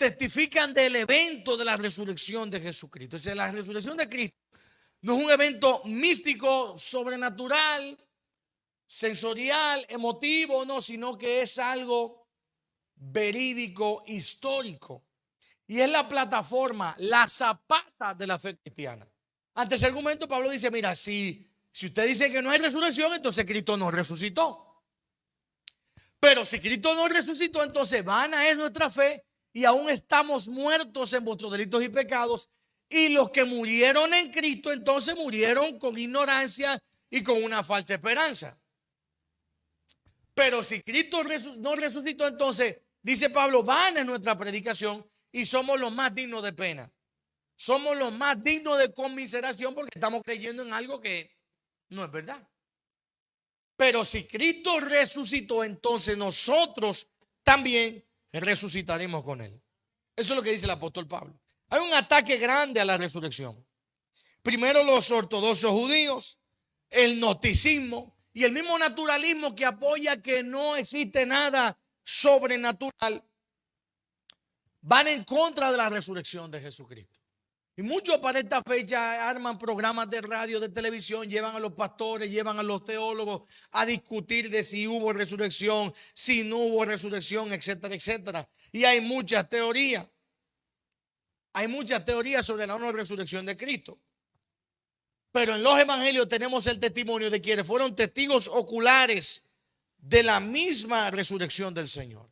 testifican del evento de la resurrección de Jesucristo. O sea, la resurrección de Cristo no es un evento místico, sobrenatural, sensorial, emotivo, no, sino que es algo verídico, histórico. Y es la plataforma, la zapata de la fe cristiana. Ante ese argumento, Pablo dice, mira, si usted dice que no hay resurrección, entonces Cristo no resucitó. Pero si Cristo no resucitó, entonces vana es nuestra fe y aún estamos muertos en vuestros delitos y pecados. Y los que murieron en Cristo, entonces murieron con ignorancia y con una falsa esperanza. Pero si Cristo no resucitó, entonces, dice Pablo, vana es nuestra predicación y somos los más dignos de pena. Somos los más dignos de conmiseración porque estamos creyendo en algo que no es verdad. Pero si Cristo resucitó, entonces nosotros también resucitaremos con él. Eso es lo que dice el apóstol Pablo. Hay un ataque grande a la resurrección. Primero los ortodoxos judíos, el gnosticismo y el mismo naturalismo que apoya que no existe nada sobrenatural, van en contra de la resurrección de Jesucristo. Y muchos para esta fecha arman programas de radio, de televisión, llevan a los pastores, llevan a los teólogos a discutir de si hubo resurrección, si no hubo resurrección, etcétera, etcétera. Y hay muchas teorías. Hay muchas teorías sobre la no resurrección de Cristo. Pero en los evangelios tenemos el testimonio de quienes fueron testigos oculares de la misma resurrección del Señor.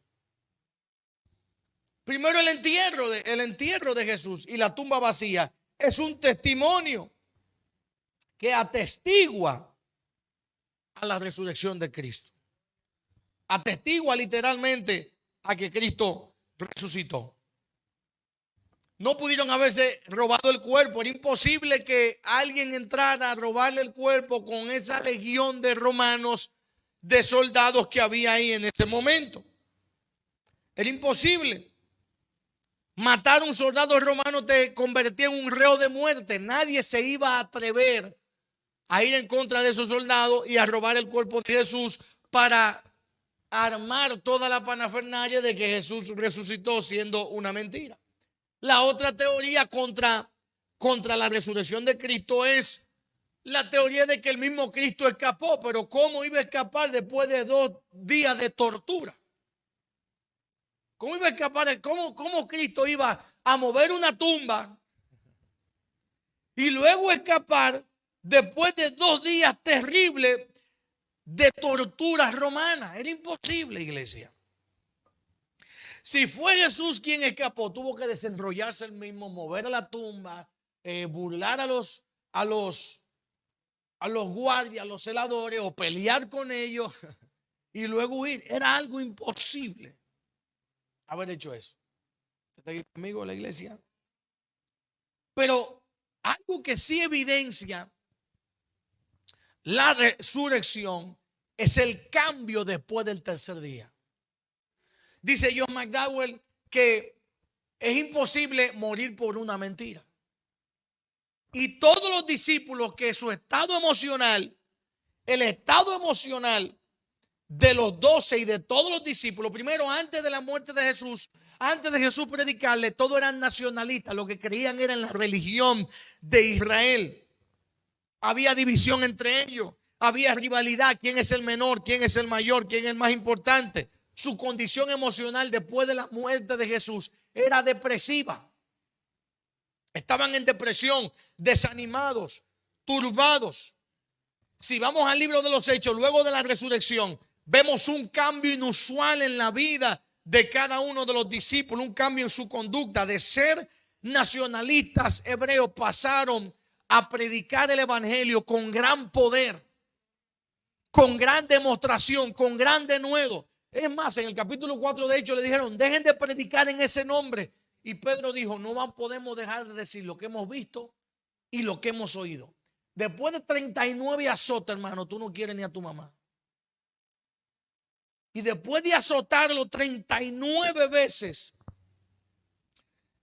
Primero el entierro de Jesús y la tumba vacía es un testimonio que atestigua a la resurrección de Cristo. Atestigua literalmente a que Cristo resucitó. No pudieron haberse robado el cuerpo. Era imposible que alguien entrara a robarle el cuerpo con esa legión de romanos, de soldados que había ahí en ese momento. Era imposible. Matar a un soldado romano te convertía en un reo de muerte. Nadie se iba a atrever a ir en contra de esos soldados y a robar el cuerpo de Jesús para armar toda la parafernalia de que Jesús resucitó, siendo una mentira. La otra teoría contra la resurrección de Cristo es la teoría de que el mismo Cristo escapó. Pero ¿cómo iba a escapar después de 2 días de tortura? ¿Cómo iba a escapar? ¿Cómo Cristo iba a mover una tumba y luego escapar después de 2 días terribles de torturas romanas? Era imposible, iglesia. Si fue Jesús quien escapó, tuvo que desenrollarse él mismo, mover a la tumba, burlar a los guardias, a los celadores, o pelear con ellos y luego huir. Era algo imposible haber hecho eso. ¿Está aquí conmigo en la iglesia? Pero algo que sí evidencia la resurrección es el cambio después del tercer día. Dice John McDowell que es imposible morir por una mentira. Y todos los discípulos que su estado emocional, el estado emocional de los 12 y de todos los discípulos, primero antes de la muerte de Jesús, antes de Jesús predicarle, todos eran nacionalistas. Lo que creían era en la religión de Israel. Había división entre ellos, había rivalidad, quién es el menor, quién es el mayor, quién es el más importante. Su condición emocional después de la muerte de Jesús era depresiva. Estaban en depresión, desanimados, turbados. Si vamos al libro de los Hechos, luego de la resurrección, vemos un cambio inusual en la vida de cada uno de los discípulos, un cambio en su conducta. De ser nacionalistas hebreos pasaron a predicar el evangelio con gran poder, con gran demostración, con gran denuedo. Es más, en el capítulo 4 de Hechos le dijeron, dejen de predicar en ese nombre. Y Pedro dijo, no podemos dejar de decir lo que hemos visto y lo que hemos oído. Después de 39 azotes, hermano, tú no quieres ni a tu mamá. Y después de azotarlo 39 veces,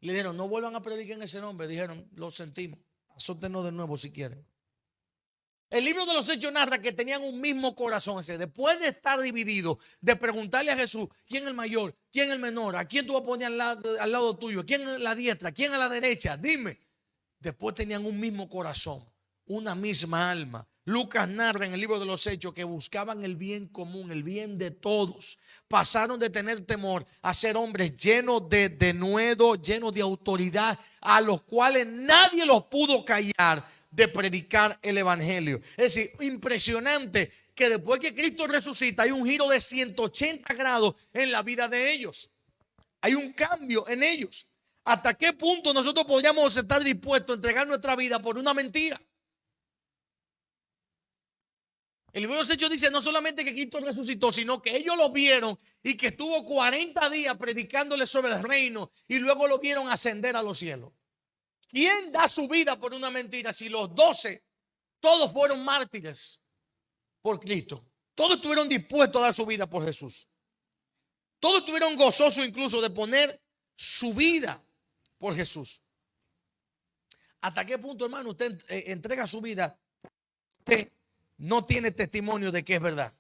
le dijeron, no vuelvan a predicar en ese nombre. Dijeron, lo sentimos, azótenos de nuevo si quieren. El libro de los Hechos narra que tenían un mismo corazón. O sea, después de estar divididos, de preguntarle a Jesús, ¿quién es el mayor? ¿Quién es el menor? ¿A quién tú vas a poner al lado tuyo? ¿Quién es la diestra? ¿Quién es la derecha? Dime. Después tenían un mismo corazón, una misma alma. Lucas narra en el libro de los Hechos que buscaban el bien común, el bien de todos. Pasaron de tener temor a ser hombres llenos de denuedo, llenos de autoridad, a los cuales nadie los pudo callar de predicar el evangelio. Es decir, impresionante que después que Cristo resucita hay un giro de 180 grados en la vida de ellos. Hay un cambio en ellos. ¿Hasta qué punto nosotros podríamos estar dispuestos a entregar nuestra vida por una mentira? El libro de los Hechos dice no solamente que Cristo resucitó, sino que ellos lo vieron y que estuvo 40 días predicándoles sobre el reino y luego lo vieron ascender a los cielos. ¿Quién da su vida por una mentira si los 12 todos fueron mártires por Cristo? Todos estuvieron dispuestos a dar su vida por Jesús. Todos estuvieron gozosos incluso de poner su vida por Jesús. ¿Hasta qué punto, hermano, usted entrega su vida? Usted no tiene testimonio de que es verdad.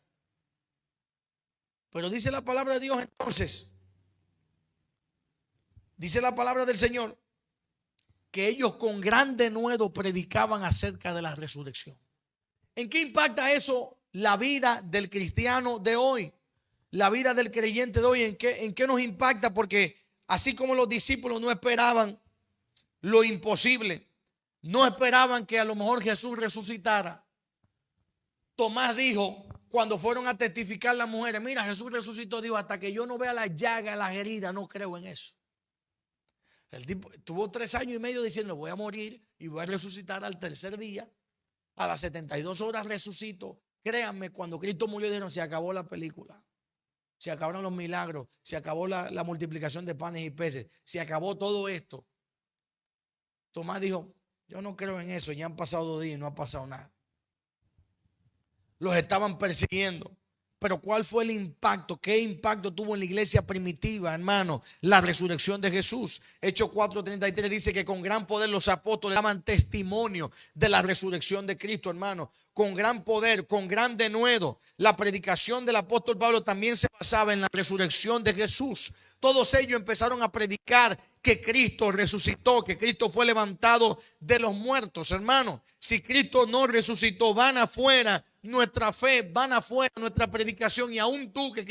Pero dice la palabra de Dios entonces, dice la palabra del Señor, que ellos con gran denuedo predicaban acerca de la resurrección. ¿En qué impacta eso la vida del cristiano de hoy? La vida del creyente de hoy, ¿en qué nos impacta? Porque así como los discípulos no esperaban lo imposible, no esperaban que a lo mejor Jesús resucitara. Tomás dijo, cuando fueron a testificar las mujeres, mira, Jesús resucitó, dijo, hasta que yo no vea las llagas, las heridas, no creo en eso. El tipo tuvo 3 años y medio diciendo, voy a morir y voy a resucitar al tercer día. A las 72 horas resucito. Créanme, cuando Cristo murió dijeron, se acabó la película. Se acabaron los milagros, se acabó la multiplicación de panes y peces, se acabó todo esto. Tomás dijo, yo no creo en eso, ya han pasado 2 días y no ha pasado nada. Los estaban persiguiendo. Pero ¿cuál fue el impacto? ¿Qué impacto tuvo en la iglesia primitiva, hermano? La resurrección de Jesús. Hechos 4:33 dice que con gran poder los apóstoles daban testimonio de la resurrección de Cristo, hermano. Con gran poder, con gran denuedo. La predicación del apóstol Pablo también se basaba en la resurrección de Jesús. Todos ellos empezaron a predicar que Cristo resucitó, que Cristo fue levantado de los muertos, hermano. Si Cristo no resucitó, van afuera nuestra fe, van afuera nuestra predicación, y aún tú que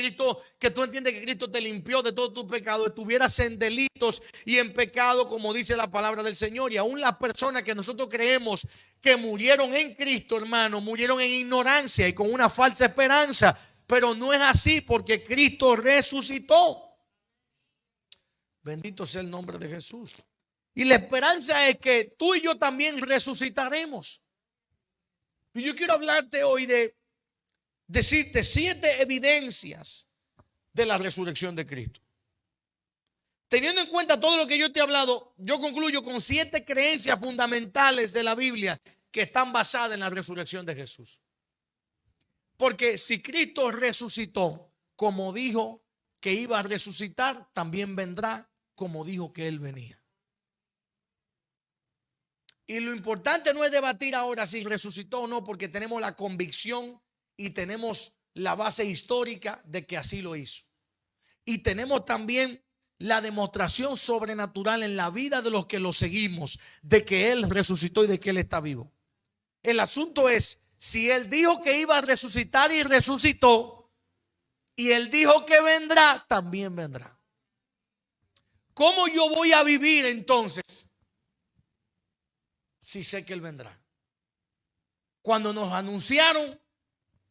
tú entiendes que Cristo te limpió de todos tus pecados, estuvieras en delitos y en pecado, como dice la palabra del Señor. Y aún las personas que nosotros creemos que murieron en Cristo, hermano, murieron en ignorancia y con una falsa esperanza, pero no es así, porque Cristo resucitó. Bendito sea el nombre de Jesús. Y la esperanza es que tú y yo también resucitaremos. Y yo quiero hablarte hoy de decirte 7 evidencias de la resurrección de Cristo. Teniendo en cuenta todo lo que yo te he hablado, yo concluyo con 7 creencias fundamentales de la Biblia que están basadas en la resurrección de Jesús. Porque si Cristo resucitó como dijo que iba a resucitar, también vendrá como dijo que Él venía. Y lo importante no es debatir ahora si resucitó o no, porque tenemos la convicción y tenemos la base histórica de que así lo hizo. Y tenemos también la demostración sobrenatural en la vida de los que lo seguimos, de que Él resucitó y de que Él está vivo. El asunto es, si Él dijo que iba a resucitar y resucitó, y Él dijo que vendrá, también vendrá. ¿Cómo yo voy a vivir entonces si sé que Él vendrá? Cuando nos anunciaron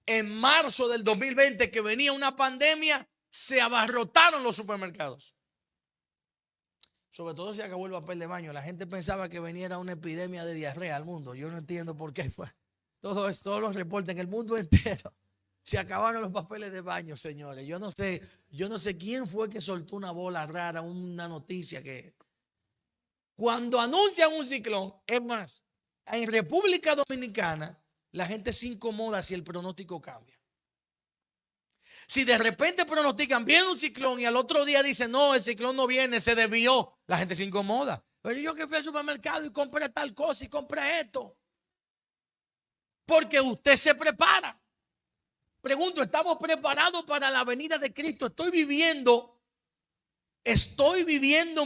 en marzo del 2020 que venía una pandemia, se abarrotaron los supermercados. Sobre todo se acabó el papel de baño. La gente pensaba que venía una epidemia de diarrea al mundo. Yo no entiendo por qué fue. Todos los reportes en el mundo entero. Se acabaron los papeles de baño, señores. Yo no sé quién fue que soltó una bola rara, una noticia que... Cuando anuncian un ciclón, es más, en República Dominicana, la gente se incomoda si el pronóstico cambia. Si de repente pronostican, viene un ciclón y al otro día dicen, no, el ciclón no viene, se desvió, la gente se incomoda. Pero yo que fui al supermercado y compré tal cosa y compré esto. Porque usted se prepara. Pregunto, ¿estamos preparados para la venida de Cristo? Estoy viviendo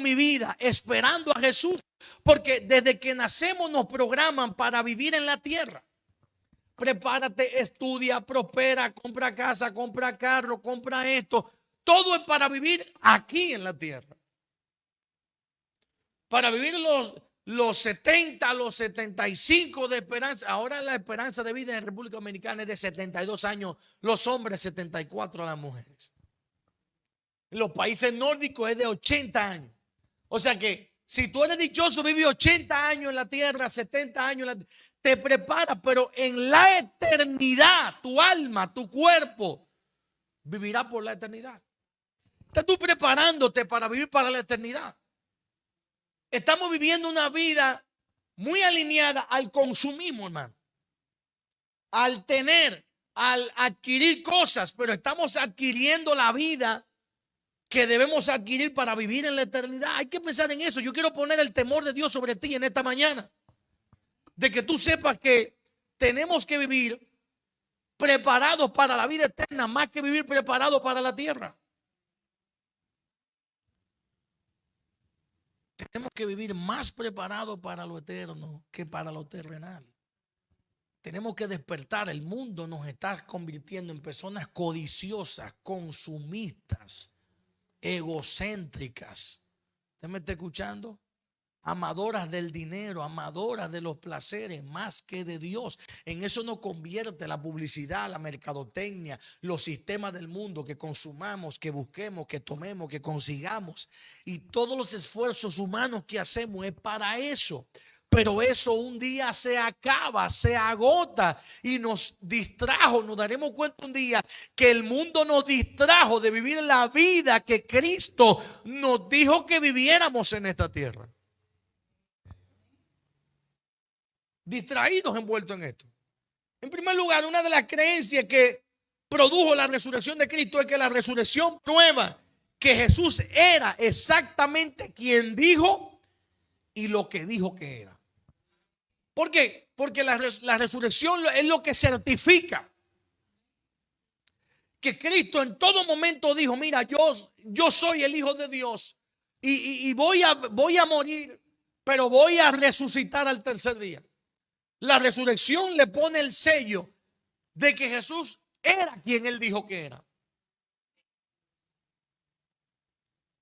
mi vida esperando a Jesús, porque desde que nacemos nos programan para vivir en la tierra. Prepárate, estudia, prospera, compra casa, compra carro, compra esto. Todo es para vivir aquí en la tierra. Para vivir los 70, los 75 de esperanza. Ahora la esperanza de vida en República Dominicana es de 72 años, los hombres 74 a las mujeres. En los países nórdicos es de 80 años. O sea que si tú eres dichoso, vives 80 años en la tierra, 70 años en la tierra, te preparas, pero en la eternidad, tu alma, tu cuerpo, vivirá por la eternidad. Estás tú preparándote para vivir para la eternidad. Estamos viviendo una vida muy alineada al consumismo, hermano. Al tener, al adquirir cosas, pero estamos adquiriendo la vida que debemos adquirir para vivir en la eternidad. Hay que pensar en eso. Yo quiero poner el temor de Dios sobre ti en esta mañana. De que tú sepas que tenemos que vivir preparados para la vida eterna más que vivir preparados para la tierra. Tenemos que vivir más preparados para lo eterno que para lo terrenal. Tenemos que despertar. El mundo nos está convirtiendo en personas codiciosas, consumistas, egocéntricas. ¿Usted me está escuchando? Amadoras del dinero, amadoras de los placeres más que de Dios. En eso nos convierte la publicidad, la mercadotecnia, los sistemas del mundo, que consumamos, que busquemos, que tomemos, que consigamos. Y todos los esfuerzos humanos que hacemos es para eso. Pero eso un día se acaba, se agota y nos distrajo. Nos daremos cuenta un día que el mundo nos distrajo de vivir la vida que Cristo nos dijo que viviéramos en esta tierra. Distraídos envueltos en esto. En primer lugar, una de las creencias que produjo la resurrección de Cristo es que la resurrección prueba que Jesús era exactamente quien dijo y lo que dijo que era. ¿Por qué? Porque la resurrección es lo que certifica que Cristo en todo momento dijo: mira, yo soy el Hijo de Dios y voy a morir, pero voy a resucitar al tercer día. La resurrección le pone el sello de que Jesús era quien él dijo que era.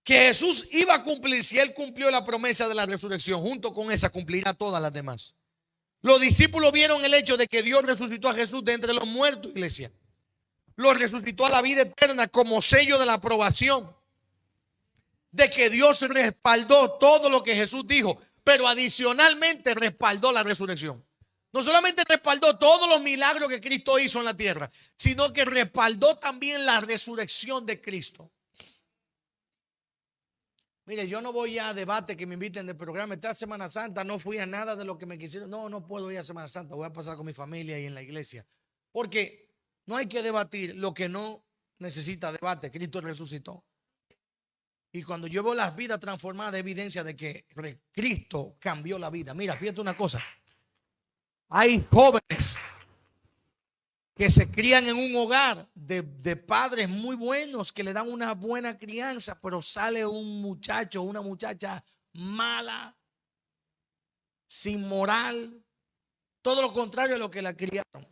Que Jesús iba a cumplir. Si él cumplió la promesa de la resurrección, junto con esa cumplirá todas las demás. Los discípulos vieron el hecho de que Dios resucitó a Jesús de entre los muertos, iglesia. Lo resucitó a la vida eterna como sello de la aprobación. De que Dios respaldó todo lo que Jesús dijo, pero adicionalmente respaldó la resurrección. No solamente respaldó todos los milagros que Cristo hizo en la tierra, sino que respaldó también la resurrección de Cristo. Mire, yo no voy a debate que me inviten del programa. Esta Semana Santa no fui a nada de lo que me quisieron. No puedo ir a Semana Santa. Voy a pasar con mi familia y en la iglesia. Porque no hay que debatir lo que no necesita debate. Cristo resucitó. Y cuando yo veo las vidas transformadas, evidencia de que Cristo cambió la vida. Mira, fíjate una cosa. Hay jóvenes que se crían en un hogar de padres muy buenos que le dan una buena crianza, pero sale un muchacho, una muchacha mala, sin moral, todo lo contrario a lo que la criaron.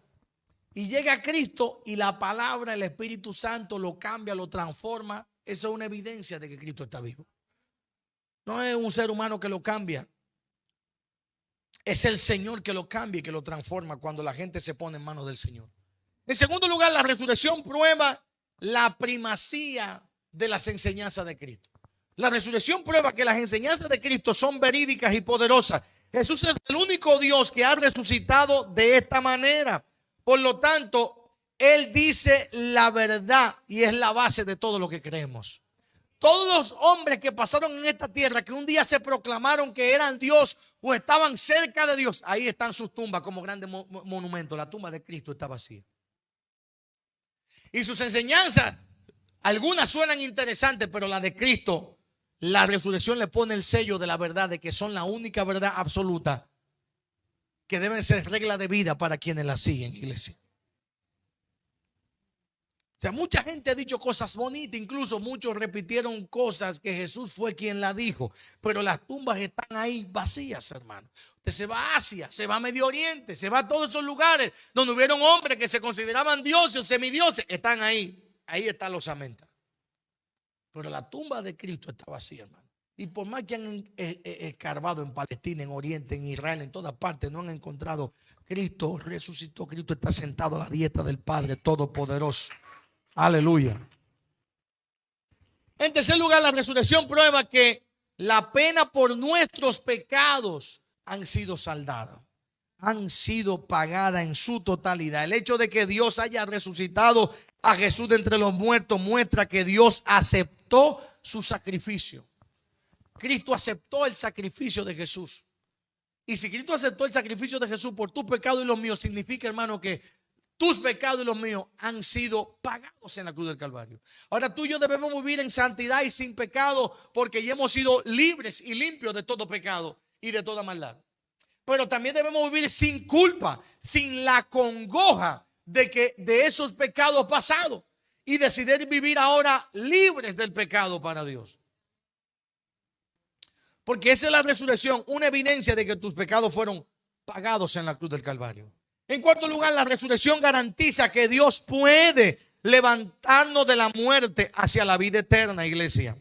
Y llega a Cristo y la palabra, el Espíritu Santo lo cambia, lo transforma. Eso es una evidencia de que Cristo está vivo. No es un ser humano que lo cambia. Es el Señor que lo cambia y que lo transforma cuando la gente se pone en manos del Señor. En segundo lugar, la resurrección prueba la primacía de las enseñanzas de Cristo. La resurrección prueba que las enseñanzas de Cristo son verídicas y poderosas. Jesús es el único Dios que ha resucitado de esta manera. Por lo tanto, Él dice la verdad y es la base de todo lo que creemos. Todos los hombres que pasaron en esta tierra, que un día se proclamaron que eran Dios o estaban cerca de Dios, ahí están sus tumbas como grandes monumentos. La tumba de Cristo está vacía. Y sus enseñanzas, algunas suenan interesantes, pero la de Cristo, la resurrección le pone el sello de la verdad, de que son la única verdad absoluta que deben ser regla de vida para quienes la siguen, iglesia. O sea, mucha gente ha dicho cosas bonitas, incluso muchos repitieron cosas que Jesús fue quien la dijo, pero las tumbas están ahí vacías, hermano. Usted se va a Asia, se va a Medio Oriente, se va a todos esos lugares donde hubieron hombres que se consideraban dioses o semidioses, están ahí. Ahí está los amentas. Pero la tumba de Cristo está vacía, hermano. Y por más que han escarbado en Palestina, en Oriente, en Israel, en todas partes, no han encontrado. Cristo resucitó, Cristo está sentado a la diestra del Padre Todopoderoso. Aleluya. En tercer lugar, la resurrección prueba que la pena por nuestros pecados han sido saldadas, han sido pagadas en su totalidad. El hecho de que Dios haya resucitado a Jesús de entre los muertos muestra que Dios aceptó su sacrificio. Cristo aceptó el sacrificio de Jesús. Y si Cristo aceptó el sacrificio de Jesús por tu pecado y los míos, significa, hermano, que tus pecados y los míos han sido pagados en la cruz del Calvario. Ahora tú y yo debemos vivir en santidad y sin pecado porque ya hemos sido libres y limpios de todo pecado y de toda maldad. Pero también debemos vivir sin culpa, sin la congoja de esos pecados pasados y decidir vivir ahora libres del pecado para Dios. Porque esa es la resurrección, una evidencia de que tus pecados fueron pagados en la cruz del Calvario. En cuarto lugar, la resurrección garantiza que Dios puede levantarnos de la muerte hacia la vida eterna, iglesia.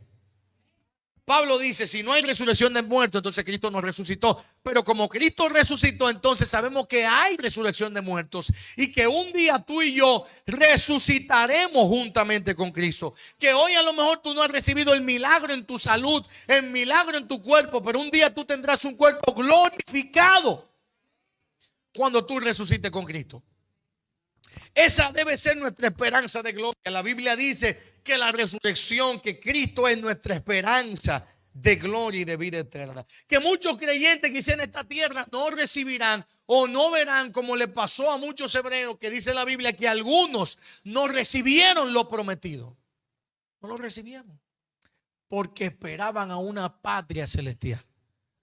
Pablo dice, si no hay resurrección de muertos, entonces Cristo nos resucitó. Pero como Cristo resucitó, entonces sabemos que hay resurrección de muertos y que un día tú y yo resucitaremos juntamente con Cristo. Que hoy a lo mejor tú no has recibido el milagro en tu salud, el milagro en tu cuerpo, pero un día tú tendrás un cuerpo glorificado cuando tú resucites con Cristo. Esa debe ser nuestra esperanza de gloria. La Biblia dice que la resurrección, que Cristo es nuestra esperanza de gloria y de vida eterna. Que muchos creyentes que en esta tierra no recibirán o no verán, como le pasó a muchos hebreos, que dice la Biblia que algunos no recibieron lo prometido. No lo recibieron porque esperaban a una patria celestial.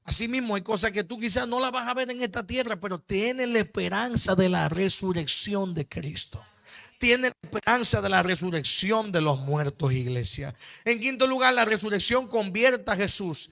Asimismo, hay cosas que tú quizás no las vas a ver en esta tierra, pero tienes la esperanza de la resurrección de Cristo. Tienes la esperanza de la resurrección de los muertos, iglesia. En quinto lugar, la resurrección convierte a Jesús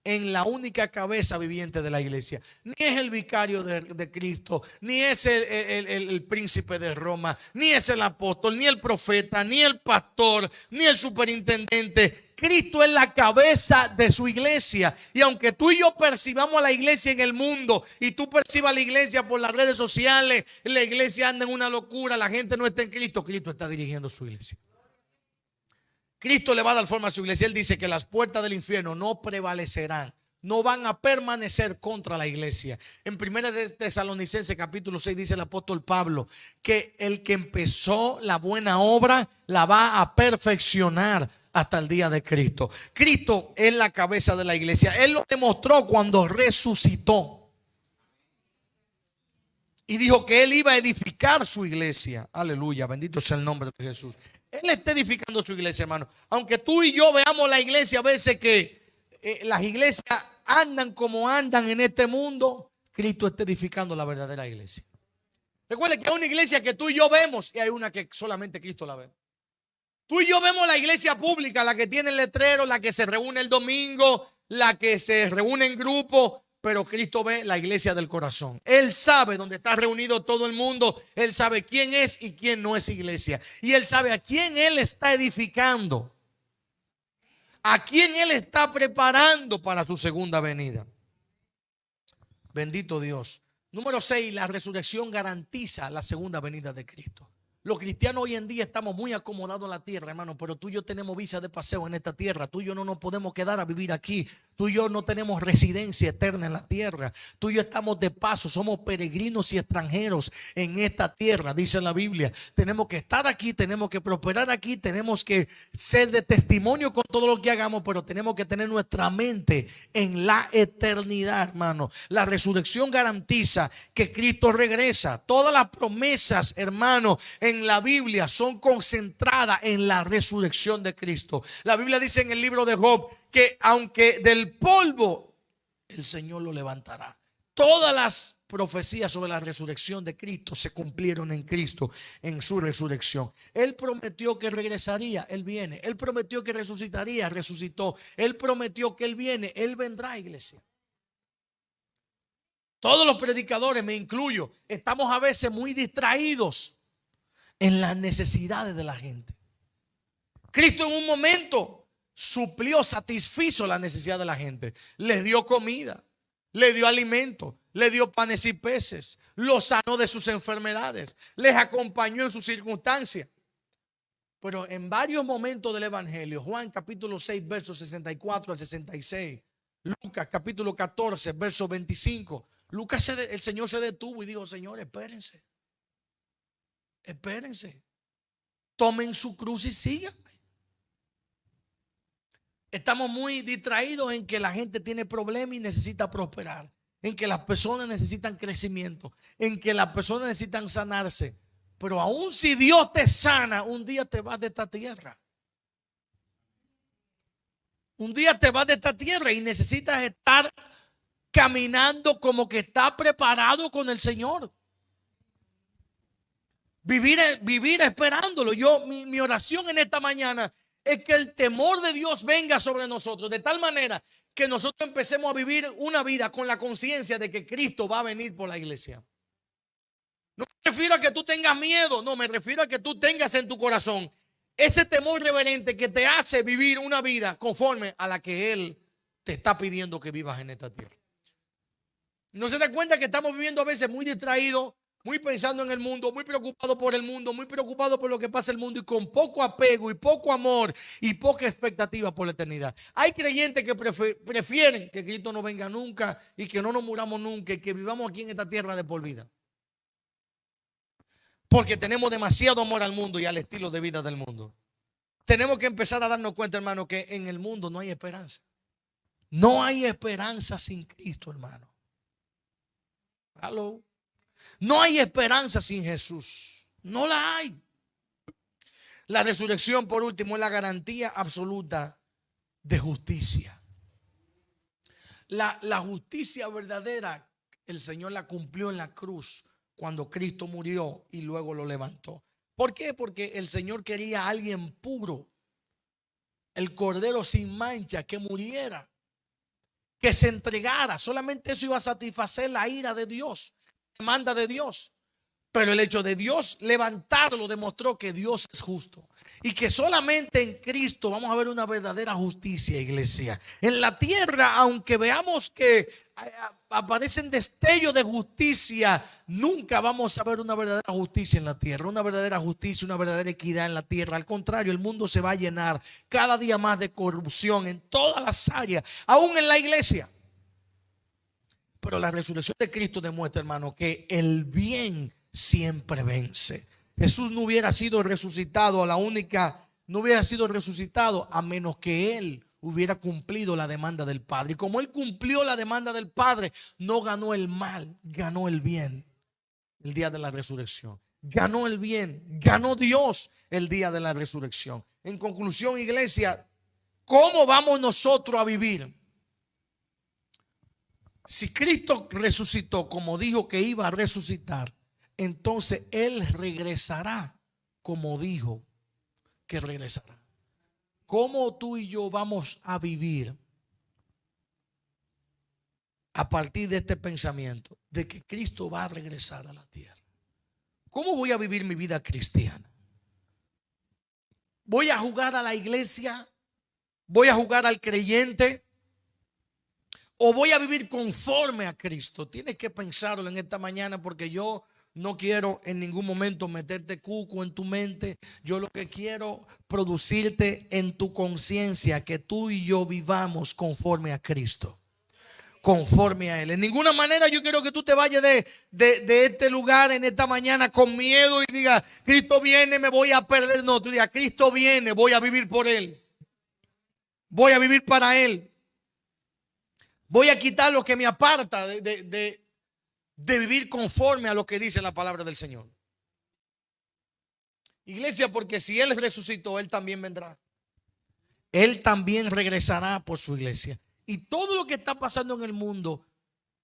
en la única cabeza viviente de la iglesia. Ni es el vicario de Cristo, ni es el príncipe de Roma, ni es el apóstol, ni el profeta, ni el pastor, ni el superintendente. Cristo es la cabeza de su iglesia. Y aunque tú y yo percibamos a la iglesia en el mundo y tú percibas a la iglesia por las redes sociales, la iglesia anda en una locura, la gente no está en Cristo, Cristo está dirigiendo su iglesia. Cristo le va a dar forma a su iglesia. Él dice que las puertas del infierno no prevalecerán, no van a permanecer contra la iglesia. En 1 de Tesalonicenses capítulo 6 dice el apóstol Pablo que el que empezó la buena obra la va a perfeccionar hasta el día de Cristo. Cristo es la cabeza de la iglesia. Él lo demostró cuando resucitó y dijo que él iba a edificar su iglesia. Aleluya, bendito sea el nombre de Jesús. Él está edificando su iglesia, hermano. Aunque tú y yo veamos la iglesia a veces que las iglesias andan como andan en este mundo, Cristo está edificando la verdadera iglesia. Recuerda que hay una iglesia que tú y yo vemos y hay una que solamente Cristo la ve. Tú y yo vemos la iglesia pública, la que tiene el letrero, la que se reúne el domingo, la que se reúne en grupo, pero Cristo ve la iglesia del corazón. Él sabe dónde está reunido todo el mundo. Él sabe quién es y quién no es iglesia. Y Él sabe a quién Él está edificando, a quién Él está preparando para su segunda venida. Bendito Dios. Número 6, la resurrección garantiza la segunda venida de Cristo. Los cristianos hoy en día estamos muy acomodados en la tierra, hermano, pero tú y yo tenemos visa de paseo en esta tierra. Tú y yo no nos podemos quedar a vivir aquí. Tú y yo no tenemos residencia eterna en la tierra. Tú y yo estamos de paso, somos peregrinos y extranjeros en esta tierra, dice la Biblia. Tenemos que estar aquí, tenemos que prosperar aquí, tenemos que ser de testimonio con todo lo que hagamos, pero tenemos que tener nuestra mente en la eternidad, hermano. La resurrección garantiza que Cristo regresa. Todas las promesas, hermano, en la Biblia son concentradas en la resurrección de Cristo. La Biblia dice en el libro de Job que aunque del polvo el Señor lo levantará. todas las profecías sobre la resurrección de Cristo se cumplieron en Cristo, en su resurrección. Él prometió que regresaría, Él viene. Él prometió que resucitaría, resucitó. Él prometió que Él viene, Él vendrá, iglesia. Todos los predicadores, me incluyo, estamos a veces muy distraídos en las necesidades de la gente. Cristo en un momento suplió, satisfizo la necesidad de la gente. Les dio comida, le dio alimento, le dio panes y peces, los sanó de sus enfermedades, les acompañó en sus circunstancias. Pero en varios momentos del Evangelio, Juan capítulo 6, versos 64 al 66, Lucas capítulo 14, verso 25, el Señor se detuvo y dijo: Señor, espérense, espérense, tomen su cruz y síganme. Estamos muy distraídos en que la gente tiene problemas y necesita prosperar, en que las personas necesitan crecimiento, en que las personas necesitan sanarse. Pero aún si Dios te sana, un día te vas de esta tierra. Un día te vas de esta tierra y necesitas estar caminando como que está preparado con el Señor. Vivir esperándolo. Mi oración en esta mañana es que el temor de Dios venga sobre nosotros de tal manera que nosotros empecemos a vivir una vida con la conciencia de que Cristo va a venir por la iglesia. No me refiero a que tú tengas miedo, no, me refiero a que tú tengas en tu corazón ese temor reverente que te hace vivir una vida conforme a la que Él te está pidiendo que vivas en esta tierra. No se da cuenta que estamos viviendo a veces muy distraídos, muy pensando en el mundo, muy preocupados por el mundo, muy preocupados por lo que pasa en el mundo y con poco apego y poco amor y poca expectativa por la eternidad. Hay creyentes que prefieren que Cristo no venga nunca y que no nos muramos nunca y que vivamos aquí en esta tierra de por vida. Porque tenemos demasiado amor al mundo y al estilo de vida del mundo. Tenemos que empezar a darnos cuenta, hermano, que en el mundo no hay esperanza. No hay esperanza sin Cristo, hermano. Hello. No hay esperanza sin Jesús. No la hay. La resurrección, por último, es la garantía absoluta de justicia. La justicia verdadera, el Señor la cumplió en la cruz cuando Cristo murió y luego lo levantó. ¿Por qué? Porque el Señor quería a alguien puro, el Cordero sin mancha, que muriera, que se entregara. Solamente eso iba a satisfacer la ira de Dios, la demanda de Dios. Pero el hecho de Dios levantarlo demostró que Dios es justo y que solamente en Cristo vamos a ver una verdadera justicia, iglesia. En la tierra, aunque veamos que aparecen destellos de justicia, nunca vamos a ver una verdadera justicia en la tierra, una verdadera justicia, una verdadera equidad en la tierra. Al contrario, el mundo se va a llenar cada día más de corrupción en todas las áreas, aún en la iglesia. Pero la resurrección de Cristo demuestra, hermano, que el bien siempre vence. Jesús no hubiera sido resucitado no hubiera sido resucitado a menos que Él hubiera cumplido la demanda del Padre. Y como Él cumplió la demanda del Padre, no ganó el mal, ganó el bien el día de la resurrección. Ganó el bien, ganó Dios el día de la resurrección. En conclusión, iglesia, ¿cómo vamos nosotros a vivir? Si Cristo resucitó como dijo que iba a resucitar, entonces Él regresará como dijo que regresará. ¿Cómo tú y yo vamos a vivir a partir de este pensamiento de que Cristo va a regresar a la tierra? ¿Cómo voy a vivir mi vida cristiana? ¿Voy a jugar a la iglesia? ¿Voy a jugar al creyente? ¿O voy a vivir conforme a Cristo? Tienes que pensarlo en esta mañana, porque yo no quiero en ningún momento meterte cuco en tu mente. Yo lo que quiero producirte en tu conciencia que tú y yo vivamos conforme a Cristo, conforme a Él. En ninguna manera yo quiero que tú te vayas de este lugar en esta mañana con miedo y diga: Cristo viene, me voy a perder. No, tú digas: Cristo viene, voy a vivir por Él, voy a vivir para Él. Voy a quitar lo que me aparta de vivir conforme a lo que dice la palabra del Señor. Iglesia, porque si Él resucitó, Él también vendrá. Él también regresará por su iglesia. Y todo lo que está pasando en el mundo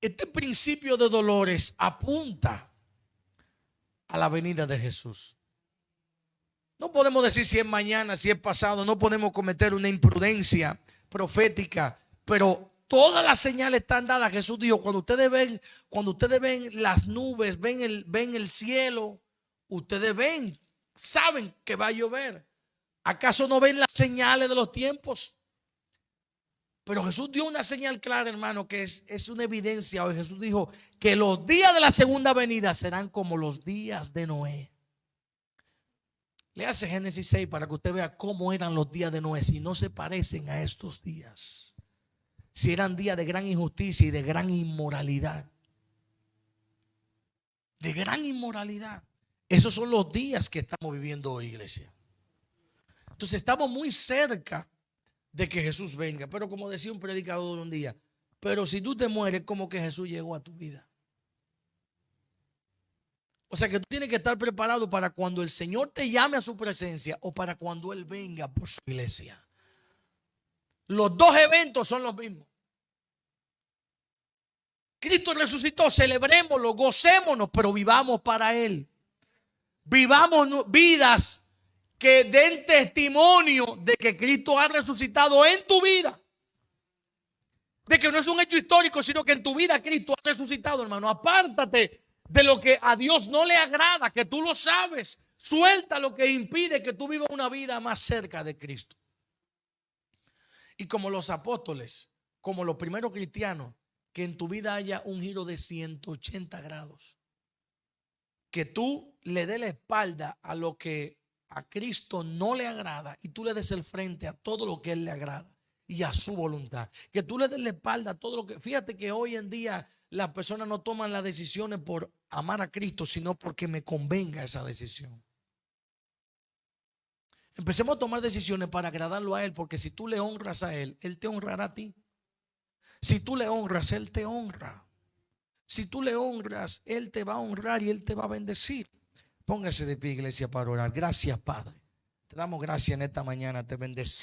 Este principio de dolores apunta a la venida de Jesús. No podemos decir si es mañana, si es pasado, no podemos cometer una imprudencia profética, pero todas las señales están dadas. Jesús dijo, cuando ustedes ven las nubes, ven el cielo, ustedes saben que va a llover. ¿Acaso no ven las señales de los tiempos? Pero Jesús dio una señal clara, hermano, que es una evidencia hoy. Jesús dijo que los días de la segunda venida serán como los días de Noé. Léase Génesis 6 para que usted vea cómo eran los días de Noé, si no se parecen a estos días. Si eran días de gran injusticia y de gran inmoralidad. De gran inmoralidad. Esos son los días que estamos viviendo hoy, iglesia. Entonces estamos muy cerca de que Jesús venga. Pero como decía un predicador un día, pero si tú te mueres, como que Jesús llegó a tu vida. O sea que tú tienes que estar preparado para cuando el Señor te llame a su presencia o para cuando Él venga por su iglesia. Los dos eventos son los mismos. Cristo resucitó, celebrémoslo, gocémonos, pero vivamos para Él. Vivamos vidas que den testimonio de que Cristo ha resucitado en tu vida. De que no es un hecho histórico, sino que en tu vida Cristo ha resucitado, hermano. Apártate de lo que a Dios no le agrada, que tú lo sabes. Suelta lo que impide que tú vivas una vida más cerca de Cristo. Y como los apóstoles, como los primeros cristianos, que en tu vida haya un giro de 180 grados. Que tú le des la espalda a lo que a Cristo no le agrada y tú le des el frente a todo lo que Él le agrada y a su voluntad. Que tú le des la espalda a todo lo que... Fíjate que hoy en día las personas no toman las decisiones por amar a Cristo, sino porque me convenga esa decisión. Empecemos a tomar decisiones para agradarlo a Él, porque si tú le honras a Él, Él te honrará a ti. Si tú le honras, Él te honra. Si tú le honras, Él te va a honrar y Él te va a bendecir. Póngase de pie, iglesia, para orar. Gracias, Padre. Te damos gracias en esta mañana. Te bendecimos.